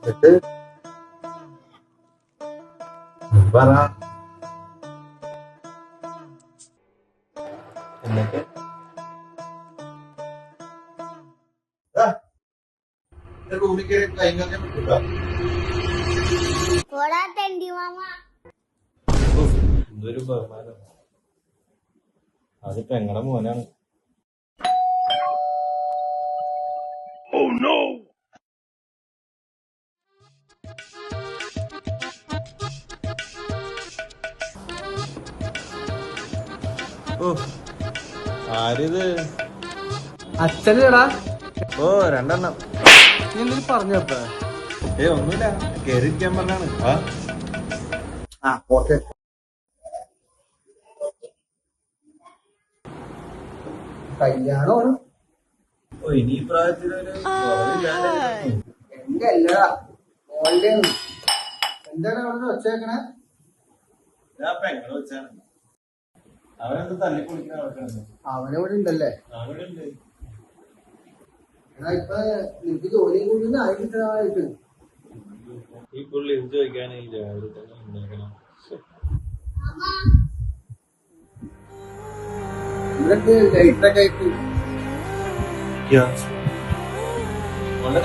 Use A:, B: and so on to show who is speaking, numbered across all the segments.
A: എന്നിട്ട് പറ. എന്നിട്ട് റൂമിൽ കയറി കൈകാര്യം പറ്റില്ല. എന്തൊരു ബഹുമാനം. അതിപ്പോ എങ്ങടെ മോനാണ്. ആരിത്?
B: അച്ഛനടാ.
A: ഓ, രണ്ടെണ്ണം.
B: നീ എന്തെങ്കിലും പറഞ്ഞപ്പ?
A: ഒന്നുമില്ല, കേറിയിരിക്കാൻ പറഞ്ഞാണ്.
B: ഓക്കെ. കല്യാണമാണ്.
A: ഓ, ഇനി പ്രായത്തിലൊരു
B: എന്റെ അല്ലടാ, മോളുടെ. എന്താണ് അവിടെ വെച്ചേക്കണേ?
A: ഞാൻ പെങ്ങളെ വെച്ചാണ്. അവനെന്ത് തല്ലി പൊളിക്കാൻ നടക്കണത്?
B: അവനവിടെ ഉണ്ടല്ലേ?
A: അവിടെ ഉണ്ട്.
B: എടാ, ഇപ്പൊ നിനക്ക് ജോലിയും കൂടി ആയിട്ട്
A: ഈ പുള്ളി ഇത് ചോദിക്കാനേ രാവിലെ തന്നെ ഉണ്ടാക്കണം.
B: ഇവിടൊക്കെ ലൈറ്റൊക്കെ ആയിട്ട്.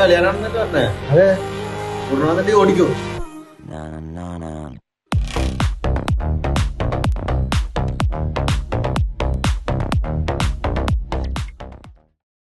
A: കല്യാണം പറഞ്ഞേ.
B: അതെ,
A: ഉടനെ ഓടിക്കോ.